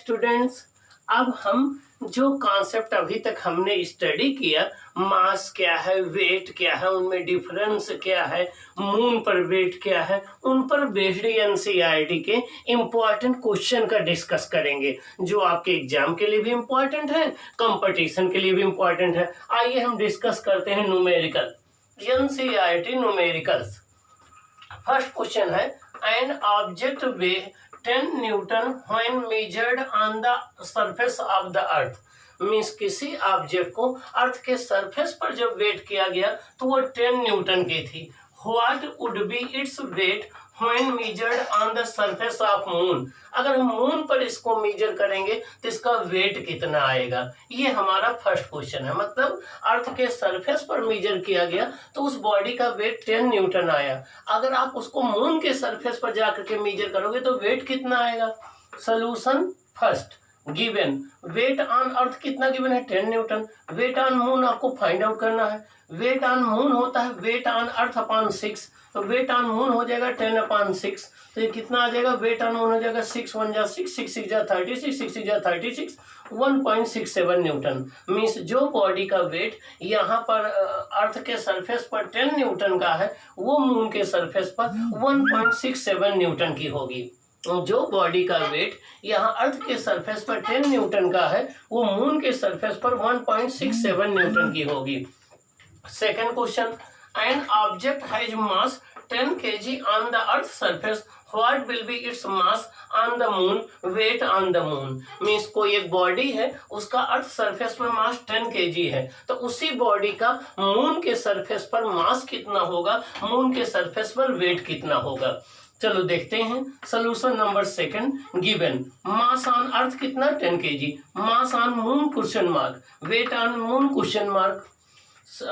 Students, अब हम जो कॉन्सेप्ट अभी तक हमने स्टडी किया, मास क्या है, वेट क्या है, उनमें डिफरेंस क्या है, मून पर वेट क्या है, उन पर बेस्ड एनसीईआरटी के इम्पोर्टेंट क्वेश्चन का डिस्कस करेंगे, जो आपके एग्जाम के लिए भी इम्पोर्टेंट है, कंपटीशन के लिए भी इम्पोर्टेंट है। आइए हम डिस्कस करते हैं numerical, NCERT numericals. First question है, an object weigh 10 newton when measured on the surface of the earth. Means किसी ऑब्जेक्ट को अर्थ के सरफेस पर जब वेट किया गया तो वो 10 न्यूटन की थी। What would be its weight when measured on the surface of moon. अगर हम मून पर इसको मेजर करेंगे तो इसका वेट कितना आएगा, ये हमारा फर्स्ट क्वेश्चन है। मतलब अर्थ के सरफेस पर मेजर किया गया तो उस बॉडी का वेट 10 न्यूटन आया। अगर आप उसको मून के सरफेस पर जाकर के मेजर करोगे तो वेट कितना आएगा। Solution first, given weight on earth कितना गिवन है, 10 न्यूटन। वेट ऑन मून आपको फाइंड आउट करना है। वेट ऑन मून होता है वेट ऑन अर्थ अपॉन 6, तो वेट ऑन मून हो जाएगा 10 अपॉन 6। तो ये कितना आ जाएगा, वेट ऑन मून हो जाएगा 6 1 जा 6, 6 6 जा 36, 6 6 जा 36, 1.67 न्यूटन। मीन्स जो बॉडी का वेट यहाँ पर अर्थ के सरफेस पर 10 न्यूटन का है, वो मून के सरफेस पर 1.67 न्यूटन की होगी। जो बॉडी का वेट यहाँ अर्थ के सरफेस पर 10 न्यूटन का है, वो मून के सरफेस पर 1.67 न्यूटन की होगी। Second question, an object has mass 10 kg on the earth surface, what will be its mass on the moon, weight on the moon. Means कोई एक बॉडी है, उसका अर्थ सरफेस पर मास 10 kg है, तो उसी बॉडी का मून के सरफेस पर मास कितना होगा, मून के सरफेस पर वेट कितना होगा। चलो देखते हैं। Solution number second, given mass on earth कितना 10 kg, mass on moon question mark, weight on moon question mark.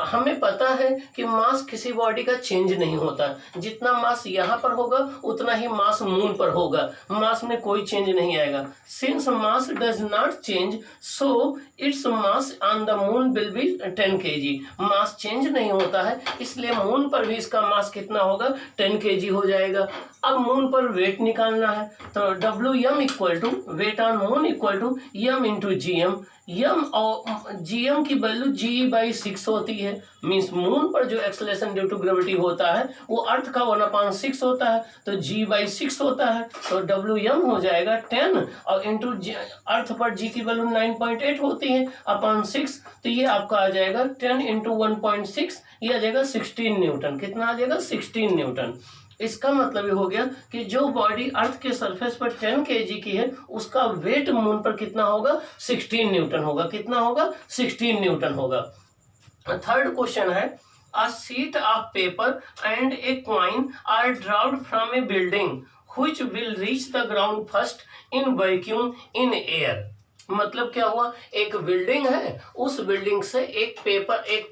हमें पता है कि मास किसी बॉडी का चेंज नहीं होता, जितना मास यहाँ पर होगा उतना ही मास मून पर होगा, मास में कोई चेंज नहीं आएगा। Since mass does not change so it's mass on the moon will be 10 kg। Mass change नहीं होता है, इसलिए मून पर भी इसका मास कितना होगा, 10 kg हो जाएगा। अब मून पर वेट निकालना है, तो WM equal to weight on moon equal to M into GM। M और जीएम की वैल्यू G/6 होती है। मीन्स मून पर जो एक्सेलरेशन ड्यू टू ग्रेविटी होता है वो अर्थ का 1/6 होता है, तो G/6 होता है, तो WM हो जाएगा 10 और इंटू अर्थ पर G की वैल्यू 9.8 होती है अपॉन 6, तो ये आपका आ जाएगा 10 इंटू 1.6, ये आ जाएगा 16 न्यूटन। कितना आ जाएगा, 16 न्यूटन। इसका मतलब ये हो गया कि जो बॉडी अर्थ के सरफेस पर 10 kg की है, उसका वेट मून पर कितना होगा, 16 न्यूटन होगा। कितना होगा, 16 न्यूटन होगा। थर्ड क्वेश्चन है, a sheet of paper and a coin are dropped from a building which will reach the ground first in vacuum in air. मतलब क्या हुआ, एक बिल्डिंग है, उस बिल्डिंग से एक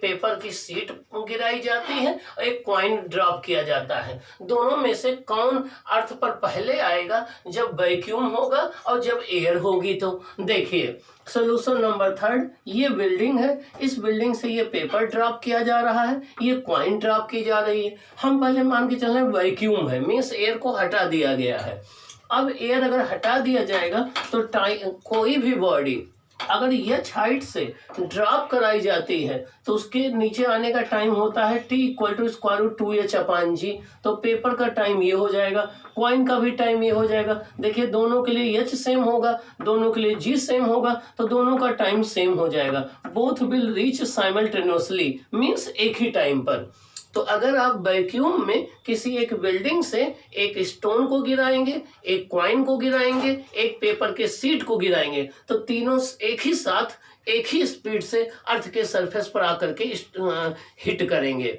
पेपर की शीट गिराई जाती है और एक कॉइन ड्रॉप किया जाता है। दोनों में से कौन अर्थ पर पहले आएगा, जब वैक्यूम होगा और जब एयर होगी। तो देखिए सोल्यूशन नंबर थर्ड, ये बिल्डिंग है, इस बिल्डिंग से ये पेपर ड्रॉप किया जा रहा है, ये कॉइन ड्रॉप की जा रही है। हम पहले मान के चल रहे हैं वैक्यूम है, मीन्स एयर को हटा दिया गया है। अब एयर अगर हटा दिया जाएगा तो कोई भी बॉडी अगर एच हाइट से ड्रॉप कराई जाती है तो उसके नीचे आने का टाइम होता है T इक्वल टू √2H/g। तो पेपर का टाइम ये हो जाएगा, कॉइन का भी टाइम ये हो जाएगा। देखिए दोनों के लिए H सेम होगा, दोनों के लिए G सेम होगा, तो दोनों का टाइम सेम हो जाएगा। Both will reach simultaneously, means एक ही टाइम पर। तो अगर आप वैक्यूम में किसी एक बिल्डिंग से एक स्टोन को गिराएंगे, एक कॉइन को गिराएंगे, एक पेपर के शीट को गिराएंगे, तो तीनों एक ही साथ एक ही स्पीड से अर्थ के सरफेस पर आकर के हिट करेंगे।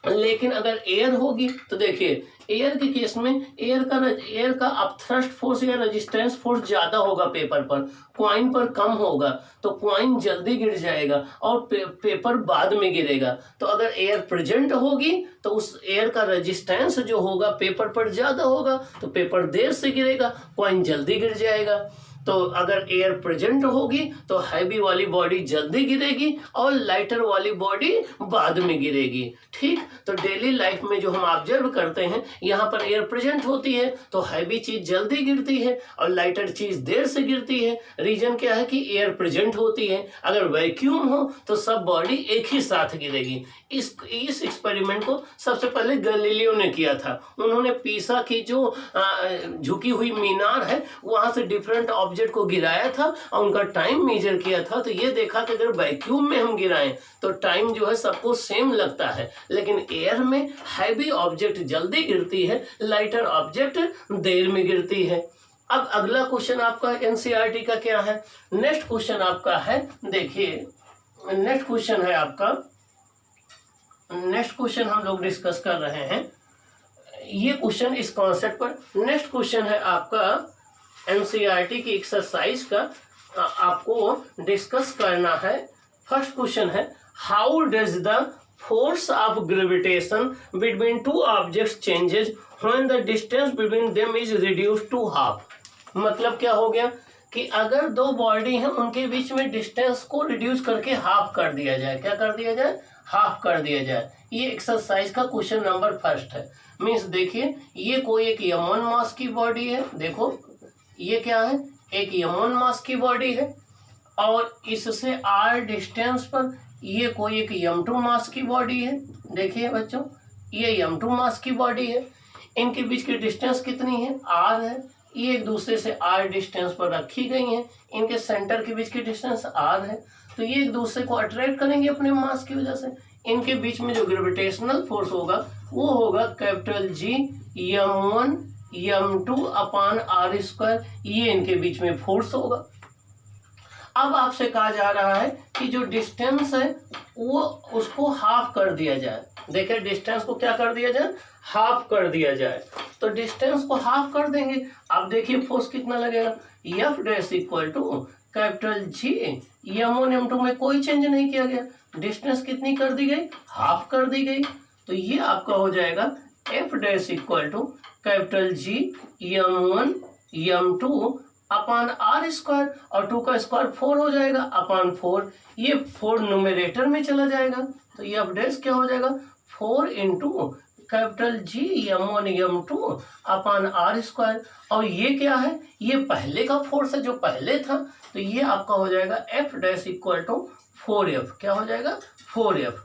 लेकिन अगर एयर होगी तो देखिए एयर के केस में एयर का अपथ्रस्ट फोर्स या रेजिस्टेंस फोर्स ज्यादा होगा पेपर पर, कॉइन पर कम होगा, तो कॉइन जल्दी गिर जाएगा और पेपर बाद में गिरेगा। तो अगर एयर प्रेजेंट होगी तो उस एयर का रेजिस्टेंस जो होगा पेपर पर ज्यादा होगा, तो पेपर देर से गिरेगा, कॉइन जल्दी गिर जाएगा। तो अगर एयर प्रेजेंट होगी तो हैवी वाली बॉडी जल्दी गिरेगी और लाइटर वाली बॉडी बाद में गिरेगी। ठीक, तो डेली लाइफ में जो हम ऑब्जर्व करते हैं, यहाँ पर एयर प्रेजेंट होती है तो हैवी चीज जल्दी गिरती है और लाइटर चीज देर से गिरती है। रीजन क्या है कि एयर प्रेजेंट होती है। अगर वैक्यूम हो तो सब बॉडी एक ही साथ गिरेगी। इस एक्सपेरिमेंट को सबसे पहले गैलीलियो ने किया था। उन्होंने पीसा की जो झुकी हुई मीनार है वहां से डिफरेंट ऑब्जेक्ट को गिराया था और उनका टाइम मेजर किया था। तो ये देखा कि अगर वैक्यूम में हम गिराएं तो टाइम जो है सबको सेम लगता है, लेकिन एयर में हैवी ऑब्जेक्ट जल्दी गिरती है, लाइटर ऑब्जेक्ट देर में गिरती है। अब अगला क्वेश्चन आपका एनसीईआरटी का क्या है? नेक्स्ट क्वेश्चन आपका है, देखिए नेक्स्ट क्वेश्चन है आपका, नेक्स्ट क्वेश्चन हम लोग डिस्कस कर रहे हैं ये क्वेश्चन इस कॉन्सेप्ट पर। नेक्स्ट क्वेश्चन है आपका एनसीईआरटी की एक्सरसाइज का, आपको डिस्कस करना है। फर्स्ट क्वेश्चन है, how does the force of gravitation between two objects changes when the distance between them is reduced to half. मतलब क्या हो गया कि अगर दो बॉडी हैं उनके बीच में डिस्टेंस को रिड्यूस करके हाफ कर दिया जाए। क्या कर दिया जाए? हाफ कर दिया जाए। ये एक्सरसाइज का क्वेश्चन नंबर फर्स्ट है। मीन्स देखिए, ये कोई एक m1 मास की बॉडी है, देखो ये क्या है, एक m1 मास की बॉडी है और इससे r डिस्टेंस पर ये कोई एक m2 मास की बॉडी है। देखिए बच्चों, ये m2 मास की बॉडी है, इनके बीच की डिस्टेंस कितनी है? r है। ये एक दूसरे से r डिस्टेंस पर रखी गई हैं, इनके सेंटर के बीच की डिस्टेंस r है, तो ये एक दूसरे को अट्रैक्ट करेंगे अपने मास की वजह से। इनके बीच में जो ग्रेविटेशनल फोर्स होगा वो होगा कैपिटल G m1 m2 अपान r स्क्वायर, ये इनके बीच में फोर्स होगा। अब आपसे कहा जा रहा है कि जो डिस्टेंस है वो उसको हाफ कर दिया जाए। देखिए डिस्टेंस को क्या कर दिया जाए? हाफ कर दिया जाए। तो डिस्टेंस को हाफ कर देंगे। अब देखिए फोर्स कितना लगेगा, F dash equal to capital G m1 m2 में कोई चेंज नहीं किया गया, डिस्टेंस कितनी कर दी गई? हाफ कर दी गई। तो ये आपका हो जाएगा F dash equal to capital G m1 m2 upon R square, और 2 का स्क्वायर 4 हो जाएगा अपान 4, ये 4 न्यूमरेटर में चला जाएगा। तो ये एफ डैश क्या हो जाएगा? 4 into capital G m1 m2 upon R square, और ये क्या है? ये पहले का फोर्स है जो पहले था, तो ये आपका हो जाएगा F dash equal to 4f। क्या हो जाएगा? 4f।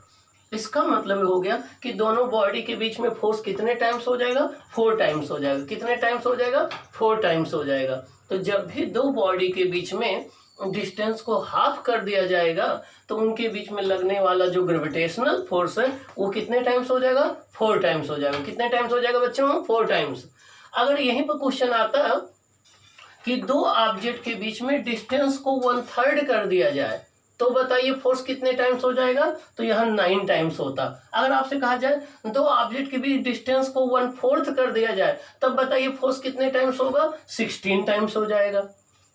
इसका मतलब हो गया कि दोनों बॉडी के बीच में फोर्स कितने टाइम्स हो जाएगा? 4 टाइम्स हो जाएगा। कितने टाइम्स हो जाएगा? 4 टाइम्स हो जाएगा। तो जब भी दो बॉडी के बीच में डिस्टेंस को हाफ कर दिया जाएगा तो उनके बीच में लगने वाला जो ग्रेविटेशनल फोर्स है वो कितने टाइम्स हो जाएगा? 4 टाइम्स हो जाएगा। कितने टाइम्स हो जाएगा बच्चों? 4 टाइम्स। अगर यहीं पर क्वेश्चन आता है कि दो ऑब्जेक्ट के बीच में डिस्टेंस को 1/3 कर दिया जाए तो बताइए फोर्स कितने टाइम्स हो जाएगा? तो यहाँ 9 टाइम्स होता। अगर आपसे कहा जाए दो ऑब्जेक्ट के बीच डिस्टेंस को 1/4 कर दिया जाए तब बताइए फोर्स कितने टाइम्स होगा? 16 टाइम्स हो जाएगा।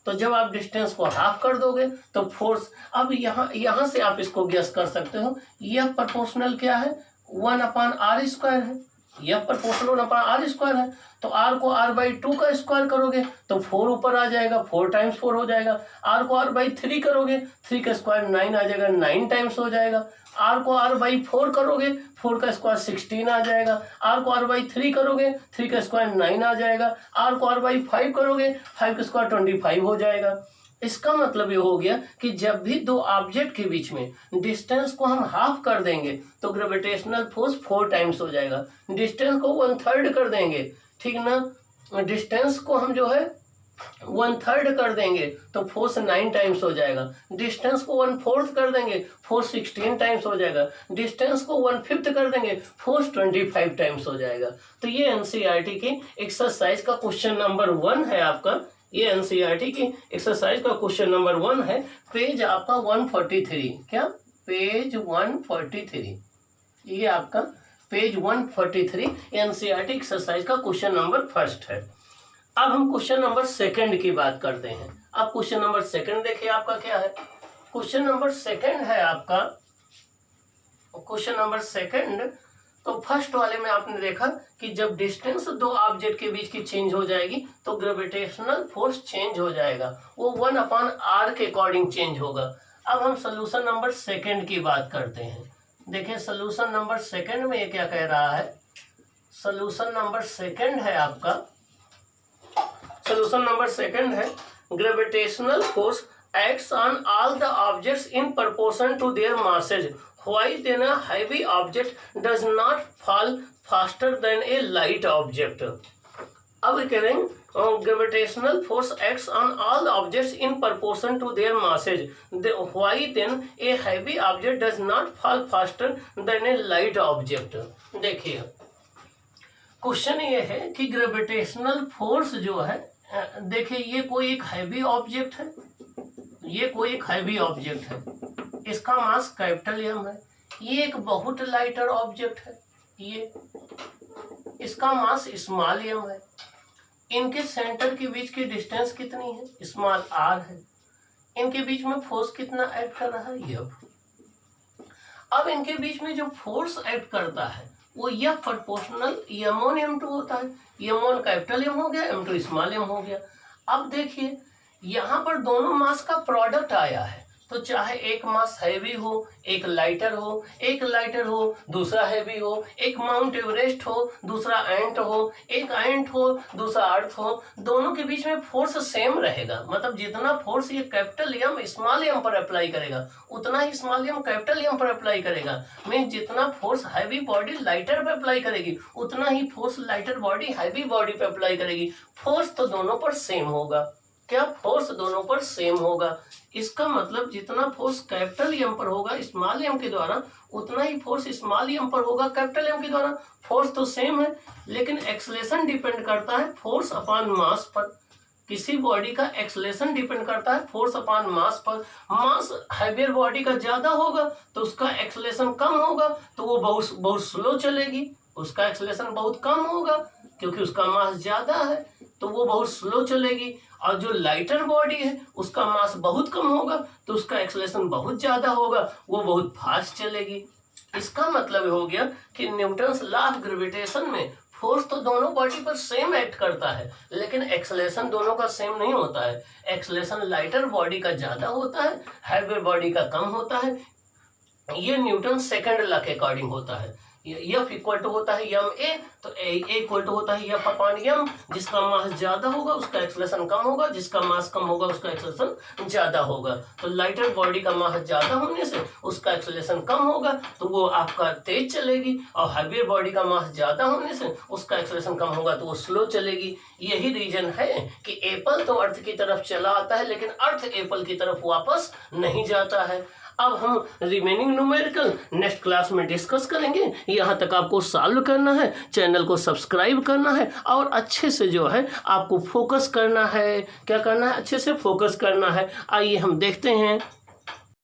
तो जब आप डिस्टेंस को हाफ कर दोगे तो फोर्स, अब यहाँ से आप इसको गेस कर सकते हो, यह प्रोपोर्शनल क्या है? 1 अपान आर स्क्वायर है। यह प्रोपोर्शनल 1 अपान आर स्क्वायर है, तो r को r/2 का स्क्वायर करोगे तो 4 ऊपर आ जाएगा, 4 टाइम्स 4 हो जाएगा। r को r/3 करोगे, 3 का स्क्वायर 9 आ जाएगा, 9 टाइम्स हो जाएगा। r को r/4 करोगे, 4 का स्क्वायर 16 आ जाएगा। r को r/3 करोगे, 3 का स्क्वायर 9 आ जाएगा। r को r/5 करोगे, 5 का स्क्वायर 25 हो जाएगा। इसका मतलब ये हो गया कि जब भी दो ऑब्जेक्ट के बीच में डिस्टेंस को हम हाफ कर देंगे तो ग्रेविटेशनल फोर्स 4 टाइम्स हो जाएगा। डिस्टेंस को 1/3 कर देंगे, ठीक ना, डिस्टेंस को हम जो है 1/3 कर देंगे तो फोर्स 9 टाइम्स हो जाएगा। डिस्टेंस को 1/4 कर देंगे, फोर्स 16 टाइम्स हो जाएगा। डिस्टेंस को 1/5 कर देंगे, फोर्स 25 टाइम्स हो जाएगा। तो ये एनसीईआरटी की एक्सरसाइज का क्वेश्चन नंबर 1 है आपका। ये एनसीईआरटी की एक्सरसाइज का क्वेश्चन नंबर 1 है, पेज आपका 143। क्या? पेज 143। ये आपका पेज 143 एनसीईआरटी एक्सरसाइज का क्वेश्चन नंबर फर्स्ट है। अब हम क्वेश्चन नंबर सेकंड की बात करते हैं। अब क्वेश्चन नंबर सेकंड देखिए आपका क्या है। क्वेश्चन नंबर सेकंड है आपका, क्वेश्चन नंबर सेकंड, तो फर्स्ट वाले में आपने देखा कि जब डिस्टेंस दो ऑब्जेक्ट के बीच की चेंज हो जाएगी तो ग्रेविटेशनल फोर्स चेंज हो जाएगा, वो 1/r के अकॉर्डिंग चेंज होगा। अब हम सोल्यूशन नंबर सेकंड की बात करते हैं। देखिए सोल्यूशन नंबर सेकंड में ये क्या कह रहा है। सोल्यूशन नंबर सेकंड है आपका, सोल्यूशन नंबर सेकंड है gravitational force acts on all the objects in proportion to their masses. Why then a heavy object does not fall faster than a light object? अब कह रहे हैं gravitational force acts on all objects in proportion to their masses. Why then a heavy object does not fall faster than a light object? देखिए question ये है कि gravitational force जो है, देखिए ये कोई एक हैवी ऑब्जेक्ट है, ये कोई एक हैवी ऑब्जेक्ट है, इसका मास कैपिटल एम है। ये एक बहुत लाइटर ऑब्जेक्ट है, ये इसका मास स्मॉल एम है। इनके सेंटर के बीच की डिस्टेंस कितनी है, स्मॉल आर है। इनके बीच में फोर्स कितना ऐड कर रहा है, एफ। अब इनके बीच में जो फोर्स ऐड करता है वो यह प्रोपोर्शनल m1 m2 होता है। m1 कैपिटल एम हो गया, m2 स्मॉल एम हो गया। अब देखिए यहाँ पर दोनों मास का प्रोडक्ट आया है, तो चाहे एक मास हैवी हो एक लाइटर हो, एक लाइटर हो दूसरा हैवी हो, एक माउंट एवरेस्ट हो दूसरा एंट हो, एक एंट हो दूसरा अर्थ हो, दोनों के बीच में फोर्स सेम रहेगा। मतलब जितना फोर्स ये कैपिटल एम स्मॉल एम पर अप्लाई करेगा उतना ही स्मॉल एम कैपिटल एम पर अप्लाई करेगा। मीन जितना फोर्स हैवी बॉडी लाइटर पर अप्लाई करेगी उतना ही force lighter body heavy body पर अप्लाई करेगी। फोर्स तो दोनों पर सेम होगा। क्या फोर्स दोनों पर सेम होगा? इसका मतलब जितना फोर्स कैपिटल एम पर होगा स्मॉल एम के द्वारा उतना ही फोर्स स्मॉल एम पर होगा कैपिटल एम के द्वारा। फोर्स तो सेम है, लेकिन एक्सलेशन डिपेंड करता है फोर्स अपॉन मास पर। किसी बॉडी का एक्सलेशन डिपेंड करता है फोर्स अपॉन मास पर। मास हैवियर बॉडी का ज्यादा होगा तो उसका एक्सलेशन कम होगा, तो वो बहुत स्लो चलेगी। उसका एक्सलेशन बहुत कम होगा क्योंकि उसका मास ज्यादा है, तो वो बहुत स्लो चलेगी। और जो लाइटर बॉडी है उसका मास बहुत कम होगा तो उसका एक्सेलरेशन बहुत ज्यादा होगा, वो बहुत फास्ट चलेगी। इसका मतलब हो गया कि न्यूटन्स लॉ ऑफ ग्रेविटेशन में फोर्स तो दोनों बॉडी पर सेम एक्ट करता है, लेकिन एक्सेलरेशन दोनों का सेम नहीं होता है। एक्सेलरेशन लाइटर बॉडी का ज्यादा होता है, हैवियर बॉडी का कम होता है। ये न्यूटन सेकंड लॉ के अकॉर्डिंग होता है। F इक्वल टू होता है एम ए, तो ए इक्वल टू होता है F अपॉन एम। जिसका मास ज्यादा होगा उसका एक्सेलरेशन कम होगा, जिसका मास कम होगा उसका एक्सेलरेशन ज्यादा होगा। तो लाइटर बॉडी का मास ज्यादा होने से उसका एक्सेलरेशन कम होगा तो वो आपका तेज चलेगी, और हैवियर बॉडी का मास ज्यादा होने से उसका एक्सेलरेशन कम होगा तो वो स्लो चलेगी। यही रीजन है कि एप्पल तो अर्थ की तरफ चला आता है लेकिन अर्थ एप्पल की तरफ वापस नहीं जाता है। अब हम रिमेनिंग न्यूमेरिकल नेक्स्ट क्लास में डिस्कस करेंगे। यहाँ तक आपको सॉल्व करना है, चैनल को सब्सक्राइब करना है और अच्छे से जो है आपको फोकस करना है। क्या करना है? अच्छे से फोकस करना है। आइए हम देखते हैं।